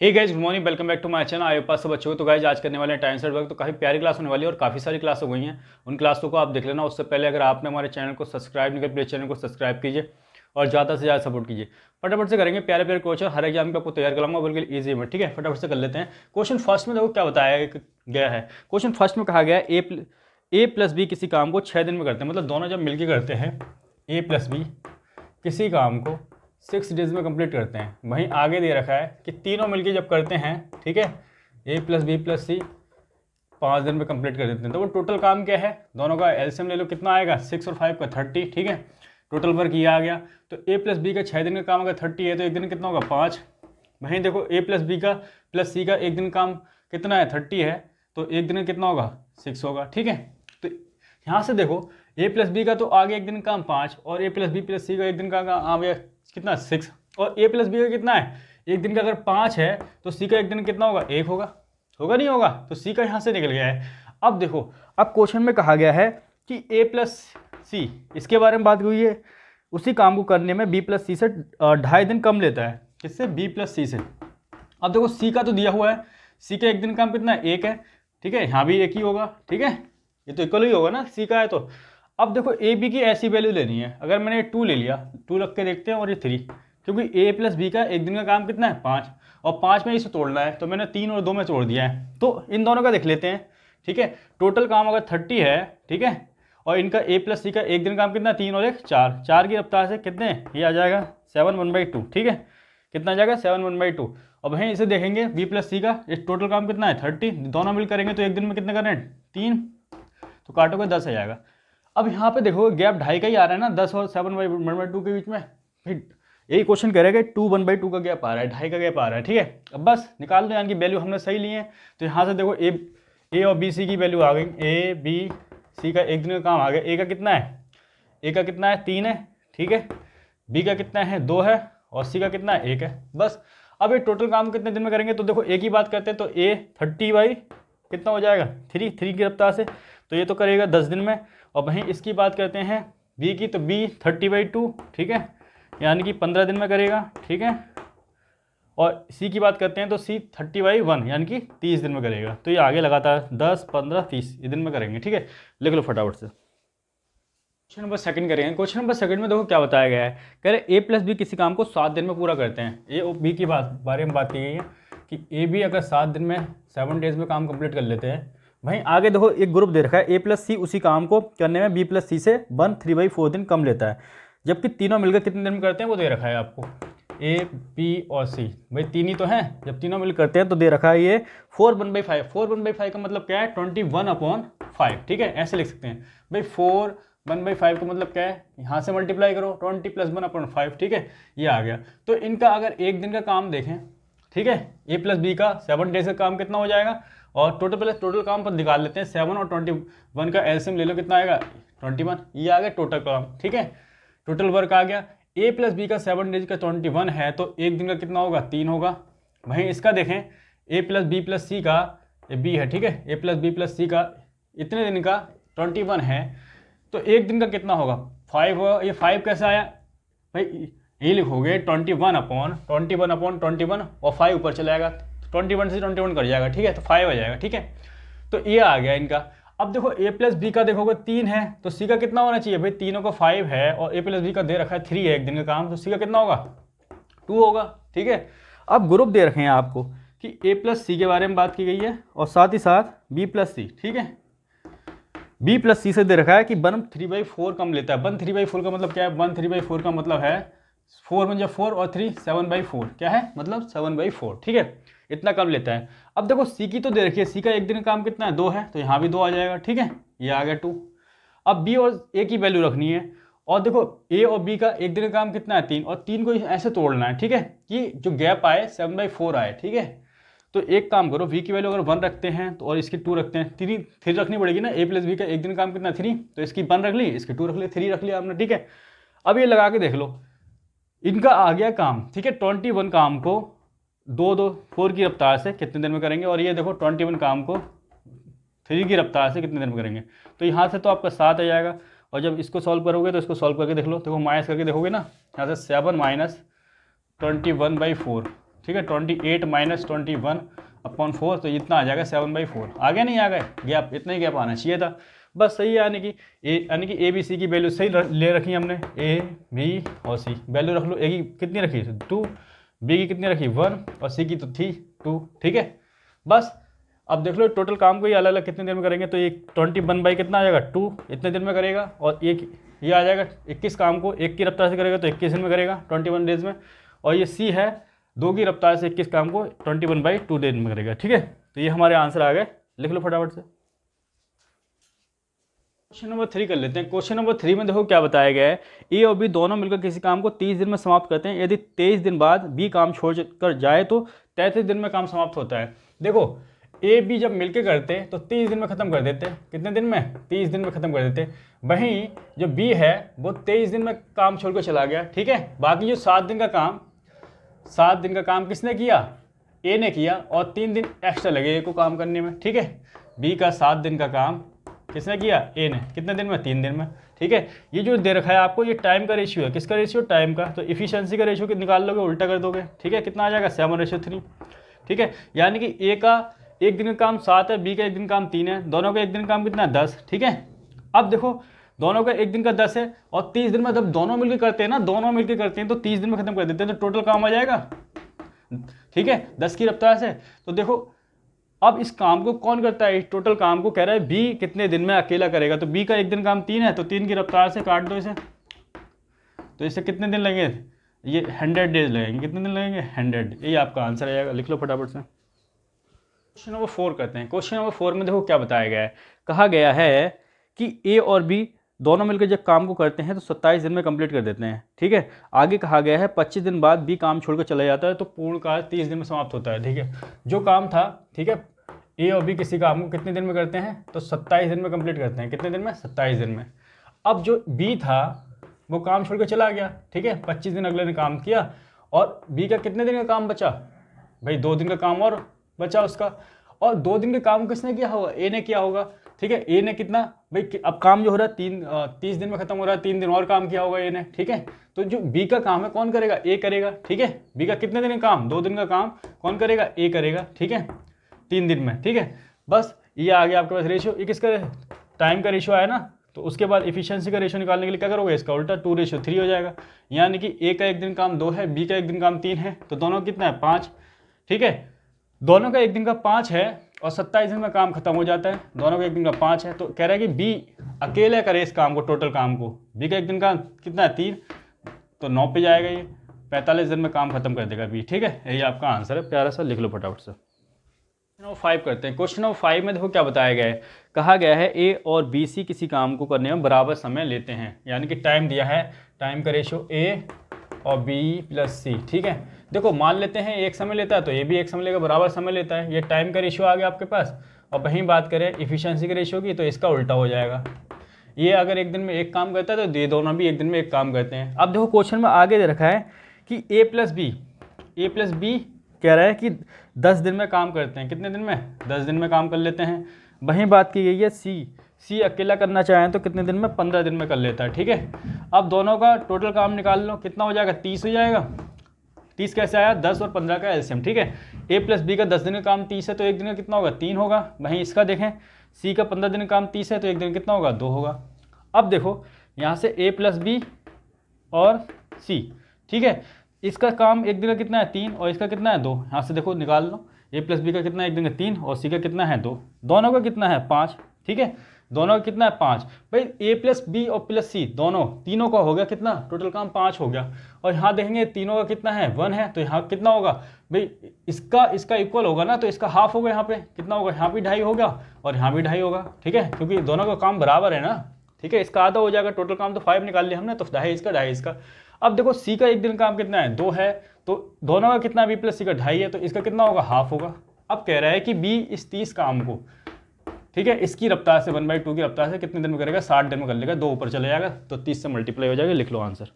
Hey guys, good morning, welcome back to my channel. आए पास सब बच्चों को। तो गाइस आज करने वाले हैं टाइम सेट वर्क। तो काफ़ी प्यारी क्लास होने वाली है और काफ़ी सारी क्लास हो गई हैं। उन क्लासों को आप देख लेना। उससे पहले अगर आपने हमारे चैनल को सब्सक्राइब नहीं किया, प्लीज़ चैनल को सब्सक्राइब कीजिए और ज़्यादा से ज़्यादा सपोर्ट कीजिए। फटाफट से करेंगे, प्यारे प्यारे क्वेश्चन हर एग्जाम का आपको तैयार कराऊंगा, बिल्कुल ईजी में। ठीक है, फटाफट से कर लेते हैं। क्वेश्चन फर्स्ट में देखो क्या बताया गया है। क्वेश्चन फर्स्ट में कहा गया है ए प्लस बी किसी काम को 6 दिन में करते हैं। मतलब दोनों जब मिलकर करते हैं, ए प्लस बी किसी काम को 6 डेज में कंप्लीट करते हैं। वहीं आगे दे रखा है कि तीनों मिलके जब करते हैं, ठीक है, ए प्लस बी प्लस सी 5 दिन में कंप्लीट कर देते हैं। तो वो टोटल काम क्या है, दोनों का एलसीएम ले लो, कितना आएगा 6 और 5 का 30। ठीक है, टोटल वर्क ये आ गया। तो ए प्लस बी का 6 दिन का काम अगर 30 है तो एक दिन कितना होगा 5। वहीं देखो ए प्लस बी का प्लस सी का एक दिन काम कितना है 30 है, तो एक दिन कितना होगा 6 होगा। ठीक है, तो यहाँ से देखो ए प्लस बी का तो आगे एक दिन काम 5 और ए प्लस बी प्लस सी का एक दिन का आ गया कितना 6। और ए प्लस बी का कितना है एक दिन का अगर 5 है तो सी का एक दिन कितना होगा 1 होगा। होगा नहीं होगा, तो सी का यहाँ से निकल गया है। अब देखो, अब क्वेश्चन में कहा गया है कि ए प्लस सी, इसके बारे में बात हुई है। उसी काम को करने में बी प्लस सी से 2.5 दिन कम लेता है। किससे? बी प्लस सी से। अब देखो सी का तो दिया हुआ है, सी का एक दिन काम कितना है 1 है। ठीक है, यहाँ भी 1 ही होगा। ठीक है, ये तो इक्वल ही होगा ना, सी का है तो। अब देखो ए बी की ऐसी वैल्यू लेनी है। अगर मैंने 2 ले लिया, 2 रख के देखते हैं, और ये 3, क्योंकि ए प्लस बी का एक दिन का काम कितना है 5 और 5 में इसे तोड़ना है, तो मैंने 3 और 2 में तोड़ दिया है। तो इन दोनों का देख लेते हैं। ठीक है, टोटल काम अगर 30 है, ठीक है, और इनका ए प्लस सी का एक दिन काम कितना 3 और 1 4, 4 की रफ्तार से कितने ये आ जाएगा 7 1/2। ठीक है, कितना आ जाएगा 7 1/2। और वहीं इसे देखेंगे बी प्लस सी का इस टोटल काम कितना है 30, दोनों मिल करेंगे तो एक दिन में कितने करने हैं 3, तो काटोगे 10 आ जाएगा। अब यहाँ पे देखो गैप 2.5 का ही आ रहा है ना, 10 और 7/2 के बीच में। फिर यही क्वेश्चन कह रहा है कि 2 1/2 का गैप आ रहा है, 2.5 का गैप आ रहा है। ठीक है, अब बस निकाल दो, यानी कि वैल्यू हमने सही ली है। तो यहाँ से देखो ए और बी सी की वैल्यू आ गई। ए बी सी का एक दिन का काम आ गया। ए का कितना है, ए का कितना है 3 है। ठीक है, बी का कितना है 2 है और सी का कितना है 1 है। बस अब ये टोटल काम कितने दिन में करेंगे, तो देखो एक ही बात करते हैं। तो ए 30 कितना हो जाएगा 3 की रफ्तार से, तो ये तो करेगा 10 दिन में। और वहीं इसकी बात करते हैं बी की, तो बी 30/2, ठीक है, यानी कि 15 दिन में करेगा। ठीक है, और सी की बात करते हैं तो सी 30/1 यानी कि 30 दिन में करेगा। तो ये आगे लगातार 10 15 30 ये दिन में करेंगे। ठीक है, लिख लो फटाफट से। क्वेश्चन नंबर सेकंड करेंगे। क्वेश्चन नंबर सेकंड में देखो क्या बताया गया है। कह रहे ए प्लस बी किसी काम को 7 दिन में पूरा करते हैं। ए और बी की बारे में बात की गई है कि ए बी अगर 7 दिन में 7 डेज में काम कंप्लीट कर लेते हैं। वहीं आगे देखो एक ग्रुप दे रखा है, ए प्लस सी उसी काम को करने में बी प्लस सी से 3/4 दिन कम लेता है। जबकि तीनों मिलकर कितने दिन में करते हैं वो दे रखा है आपको, ए बी और सी। भाई तीन ही तो हैं, जब तीनों मिल करते हैं तो दे रखा है ये 4 1/5। 4 1/5 का मतलब क्या है 21/5। ठीक है, ऐसे लिख सकते हैं भाई। 4 1/5 का मतलब क्या है, यहाँ से मल्टीप्लाई करो 20 + 1/5। ठीक है, ये आ गया। तो इनका अगर एक दिन का काम देखें, ठीक है, ए प्लस बी का 7 डेज का काम कितना हो जाएगा, और टोटल काम पर निकाल लेते हैं। 7 और 21 का एलसीएम ले लो, कितना आएगा 21। ये आ गया टोटल काम। ठीक है, टोटल वर्क आ गया। ए प्लस बी का 7 डेज का 21 है, तो एक दिन का कितना होगा 3 होगा। वहीं इसका देखें ए प्लस बी प्लस सी का, बी है, ठीक है, ए प्लस बी प्लस सी का इतने दिन का 21 है, तो एक दिन का कितना होगा 5 होगा। ये 5 कैसे आया भाई, ये लिखोगे 21/21 और 5 ऊपर चला जाएगा, 21 से 21 कर जाएगा। ठीक है, तो 5 आ जाएगा। ठीक है, तो ये आ गया इनका। अब देखो ए प्लस बी का देखोगे 3 है, तो सी का कितना होना चाहिए भाई, तीनों का 5 है और ए प्लस बी का दे रखा है 3 है एक दिन का काम, तो सी का कितना होगा 2 होगा। ठीक है, अब ग्रुप दे रखे हैं आपको कि ए प्लस सी के बारे में बात की गई है और साथ ही साथ बी प्लस सी। ठीक है, बी प्लस सी से दे रखा है कि 1/3/4 कम लेता है। 1/3/4 का मतलब क्या है, 1/3/4 का मतलब है 4 में जब 4 और 3 7/4, क्या है मतलब 7/4। ठीक है, इतना कम लेता है। अब देखो सी की तो दे रखी है, सी का एक दिन का काम कितना है 2 है, तो यहाँ भी 2 आ जाएगा। ठीक है, ये आ गया 2। अब बी और ए की वैल्यू रखनी है, और देखो ए और बी का एक दिन का काम कितना है 3, और 3 को ऐसे तोड़ना है। ठीक है, कि जो गैप आए 7/4 आए। ठीक है, तो एक काम करो, v की वैल्यू अगर 1 रखते हैं तो और इसकी 2 रखते हैं, 3 रखनी पड़ेगी ना। ए प्लस बी का एक दिन काम कितना 3, तो इसकी 1 रख ली, इसकी 2 रख ली, 3 रख लिया आपने। ठीक है, अब ये लगा के देख लो, इनका आ गया काम। ठीक है, 21 काम को 4 की रफ्तार से कितने दिन में करेंगे, और ये देखो 21 काम को 3 की रफ्तार से कितने दिन में करेंगे। तो यहाँ से तो आपका 7 आ जाएगा, और जब इसको सॉल्व करोगे तो इसको सॉल्व करके देख लो। देखो माइनस करके देखोगे ना, यहाँ से 7 - 21/4, ठीक है, 28 माइनस 21/4, तो इतना आ जाएगा 7/4। आगे नहीं आ गए, गैप इतना ही गैप आना चाहिए था, बस सही है। यानी कि ए बी सी की वैल्यू सही ले रखी हमने, ए बी और सी वैल्यू रख लो। ए की कितनी रखी 2, बी की कितनी रखी 1 और सी की तो थी 2, ठीक है। बस अब देख लो टोटल काम को ये अलग अलग कितने देर में करेंगे, तो ये 21 कितना आ जाएगा 2 इतने दिन में करेगा, और एक ये आ जाएगा 21 काम को 1 की रफ्तार से करेगा तो 21 दिन में करेगा 21 डेज में, और ये सी है 2 की रफ्तार से 21 काम को 21/2 डेज में करेगा, ठीक है। तो ये हमारे आंसर आ गए, लिख लो फटाफट से। क्वेश्चन नंबर 3 कर लेते हैं। क्वेश्चन नंबर 3 में देखो क्या बताया गया है, ए और बी दोनों मिलकर किसी काम को 30 दिन में समाप्त करते हैं। यदि 23 दिन बाद बी काम छोड़ कर जाए तो 33 दिन में काम समाप्त होता है। देखो ए बी जब मिलकर करते हैं तो 30 दिन में ख़त्म कर देते हैं, कितने दिन में 30 दिन में ख़त्म कर देते हैं। वहीं जो बी है वो 23 दिन में काम छोड़ कर चला गया, ठीक है। बाकी जो 7 दिन का काम किसने किया, ए ने किया, और 3 दिन एक्स्ट्रा लगे ए को काम करने में, ठीक है। बी का 7 दिन का काम किसने किया, ए ने, कितने दिन में 3 दिन में, ठीक है। ये जो दे रखा है आपको ये टाइम का रेशियो है, किसका रेशियो, टाइम का। तो इफिशिएंसी का रेशियो निकाल लोगे, उल्टा कर दोगे, ठीक है। कितना आ जाएगा 7:3, ठीक है। यानी कि ए का 1 दिन का काम 7 है, बी का 1 दिन काम 3 है, दोनों का 1 दिन काम कितना है 10, ठीक है। अब देखो दोनों का 1 दिन का 10 है, और 30 दिन में जब दोनों मिलकर करते हैं ना, दोनों मिलकर करते हैं तो 30 दिन में खत्म कर देते हैं, तो टोटल काम आ जाएगा, ठीक है, 10 की रफ्तार से। तो देखो अब इस काम को कौन करता है, इस टोटल काम को कह रहा है बी कितने दिन में अकेला करेगा। तो बी का 1 दिन काम 3 है, तो 3 की रफ्तार से काट दो इसे, तो इससे कितने दिन लगेंगे, ये 100 डेज लगेंगे। कितने दिन लगेंगे 100, यही आपका आंसर आएगा, लिख लो फटाफट से। क्वेश्चन नंबर 4 करते हैं। क्वेश्चन नंबर 4 में देखो क्या बताया गया है, कहा गया है कि ए और बी दोनों मिलकर जब काम को करते हैं तो 27 दिन में कंप्लीट कर देते हैं, ठीक है। आगे कहा गया है 25 दिन बाद बी काम छोड़कर चला जाता है तो पूर्ण कार्य 30 दिन में समाप्त होता है, ठीक है। जो काम था, ठीक है, ए और बी किसी काम को कितने दिन में करते हैं, तो 27 दिन में कंप्लीट करते हैं। कितने दिन में, 27 दिन में। अब जो बी था वो काम छोड़कर चला गया, ठीक है, 25 दिन अगले ने काम किया, और बी का कितने दिन का काम बचा भाई, 2 दिन का काम और बचा उसका, और 2 दिन के काम किसने किया होगा, ए ने किया होगा, ठीक है। ए ने कितना भाई, अब काम जो हो रहा है 30 दिन में खत्म हो रहा है, 3 दिन और काम किया होगा ए ने, ठीक है। तो जो बी का काम है कौन करेगा, ए करेगा, ठीक है। बी का कितने दिन का काम, 2 दिन का काम कौन करेगा, ए करेगा, ठीक है, 3 दिन में, ठीक है। बस ये आ गया आपके पास रेशियो, ये किसका टाइम का रेशियो आया ना, तो उसके बाद इफिशियंसी का रेशियो निकालने के लिए क्या करोगे, इसका उल्टा 2:3 हो जाएगा। यानी कि ए का 1 दिन काम 2 है, बी का 1 दिन काम 3 है, तो दोनों कितना है 5, ठीक है। दोनों का 1 दिन का 5 है और 27 दिन में काम खत्म हो जाता है, दोनों का 1 दिन का 5 है। तो कह रहा है कि बी अकेले करे इस काम को, टोटल काम को। बी का 1 दिन का कितना है 3, तो 9 पे जाएगा, ये 45 दिन में काम खत्म कर देगा बी, ठीक है। यही आपका आंसर है, प्यारा सा लिख लो फटाफट से। क्वेश्चन नंबर 5 करते हैं। क्वेश्चन नंबर 5 में देखो क्या बताया गया है, कहा गया है ए और बी सी किसी काम को करने में बराबर समय लेते हैं। यानी कि टाइम दिया है, टाइम का रेशियो ए और बी प्लस सी, ठीक है। देखो मान लेते हैं एक समय लेता है तो ये भी एक समय लेगा, बराबर समय लेता है, ये टाइम का रेशियो आ गया आपके पास। और वहीं बात करें इफिशिएंसी के रेशियो की, तो इसका उल्टा हो जाएगा। ये अगर 1 दिन में 1 काम करता है तो ये दोनों भी 1 दिन में 1 काम करते हैं। अब देखो क्वेश्चन में आगे दे रखा है कि ए प्लस बी कह रहा है कि 10 दिन में काम करते हैं। कितने दिन में, 10 दिन में काम कर लेते हैं। वहीं बात की गई है सी अकेला करना चाहें तो कितने दिन में, 15 दिन में कर लेता है, ठीक है। अब दोनों का टोटल काम निकाल लो, कितना हो जाएगा 30 हो जाएगा। 30 कैसे आया, 10 और 15 का एलसीएम, ठीक है। ए प्लस बी का 10 दिन का काम 30 है तो 1 दिन का कितना होगा 3 होगा। वहीं इसका देखें सी का 15 दिन का काम 30 है तो 1 दिन कितना होगा 2 होगा। अब देखो यहाँ से ए प्लस बी और सी, ठीक है, इसका काम 1 दिन का कितना है 3 और इसका कितना है 2। यहाँ से देखो निकाल लो, ए प्लस बी का कितना है 1 दिन का 3 और सी का कितना है 2, दोनों का कितना है 5, ठीक है, दोनों का कितना है 5। भाई ए प्लस बी और प्लस सी तीनों का हो गया कितना, टोटल काम 5 हो गया। और यहाँ देखेंगे तीनों का कितना है 1 है, तो यहाँ कितना होगा भाई, इसका इक्वल होगा ना, तो इसका हाफ होगा। यहाँ पे कितना होगा, यहाँ भी 2.5 होगा और यहाँ भी 2.5 होगा, ठीक है, क्योंकि दोनों का काम बराबर है ना, ठीक है। इसका आधा हो जाएगा, टोटल काम तो 5 निकाल लिया हमने, तो 2.5 इसका 2.5 इसका। अब देखो सी का 1 दिन काम कितना है 2 है, तो दोनों का कितना बी प्लस सी का 2.5 है, तो इसका कितना होगा हाफ होगा। अब कह रहा है कि बी इस 30 काम को, ठीक है, इसकी रफ्तार से 1/2 की रफ्तार से कितने दिन में करेगा, 60 दिन में कर लेगा, 2 ऊपर चले जाएगा तो 30 से मल्टीप्लाई हो जाएगा, लिख लो आंसर।